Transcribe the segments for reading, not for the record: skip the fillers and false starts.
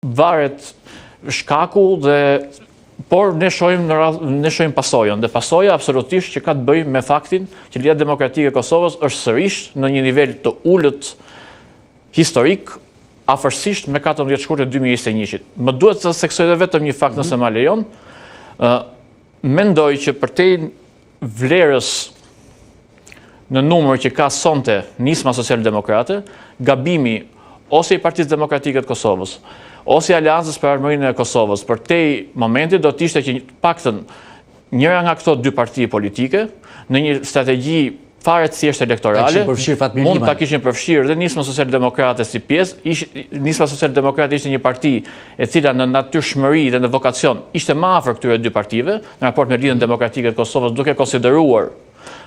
varet shkaku por ne shohim pasojën, dhe pasoja absolutisht që ka të bëjë me faktin që Ligia Demokratike e Kosovës është sërish në një nivel të ulët historik, afërsisht me 14 shkurt e 2021. Më duhet të theksoj edhe vetëm një fakt nëse ma lejon. Mendoj që përtej vlerës në numër që ka sonte Nisma Social-Demokrate, gabimi ose i Partisë Demokratike të Kosovës, ose i Aleancës për Armërinë e Kosovës, për te momenti do t'ishte që paktën njëra nga këto dy parti politike, në një strategji fare të thjesht elektorale, mund ta kishin përfshirë dhe Nisma Social-Demokrate si pjesë. Nisma Social-Demokrate ishte një parti e cila në natyrshmëri dhe në vokacion ishte më afër këtyre dy partive, në raport me Lidhjen Demokratike të Kosovës, duke konsideruar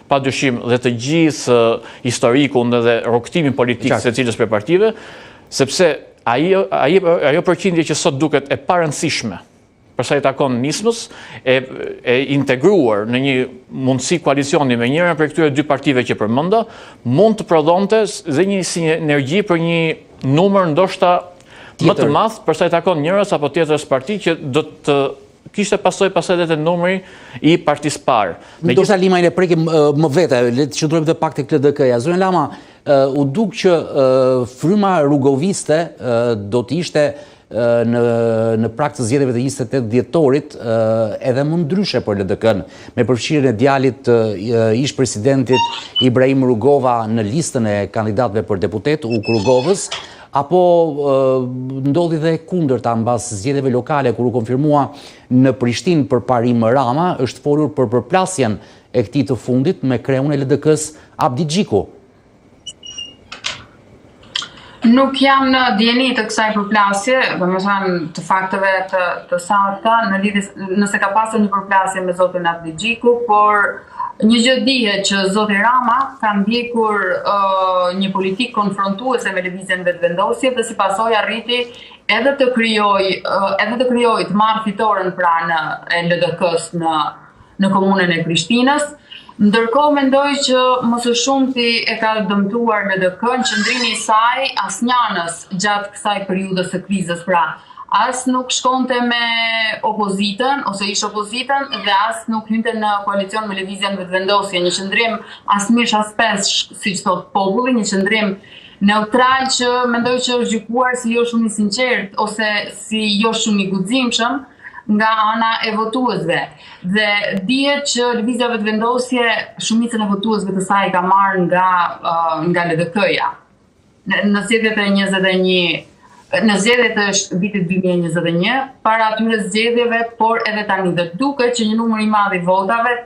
padyshim dhe të gjithë historikun dhe rrugtimin politik së cilës prej partive, sepse ajo përqindje që sot duket e parëndësishme përsa i takon Nismës, e integruar në një mundësi koalicioni me njëra për këtyre dy partive që përmenda, mund të prodhonte dhe një sinergji për një numër ndoshta më të madh përsa i takon njërës apo tjetrës parti që do të kishte pasoj edhe të numri i partisë parë. Ndoshta Limajnë e prekim më vete, le të qëndrojmë të pak të KLDK-ja. Zonë Lama, u duk që fryma rrugoviste do të ishte në prag të zgjedhjeve të 28 dhjetorit edhe më ndryshe për LDK-n, me përfshirjen e djalit ish presidentit Ibrahim Rugova në listën e kandidatëve për deputet, Uk Rugovës, apo ndodhi dhe kundërta mbas zgjedhjeve lokale kur u konfirmua në Prishtinë për parim Rama, është folur për përplasjen e këtij të fundit me kreun e LDK-s Abdi Xhiku. Nuk jam në dieni të kësaj përplasje, domethënë të fakteve të sakta, nëse ka pasur një përplasje me zotin Abdi Xhiku, por një gjë dihet që zoti Rama ka ndjekur një politikë konfrontuese me lëvizjen vetëvendosje dhe si pasojë arriti edhe të krijojë të marrë fitoren pranë e LDK-s në komunën e Prishtinës. Ndërkohë mendoj që më së shumti e ka dëmtuar LDK-n qëndrimi i saj asnjanës gjatë kësaj periudhës së krizës, pra as nuk shkonte me opozitën ose ish opozitën dhe as nuk hynte në koalicion me lëvizjen vetëvendosje, një qëndrim as mish as pesh, siç thot populli, një qëndrim neutral që mendoj që është gjykuar si jo shumë i sinqert ose si jo shumë i guximshëm nga ana e votuesve. Dhe dihet që lëvizja vetëvendosje shumicën e votuesve të saj ka marrë nga LDK-ja. Në zgjedhjet e 21, në zgjedhjet e vitit 2021, para atyre zgjedhjeve, por edhe tani dhe duket që një numër i madh i votave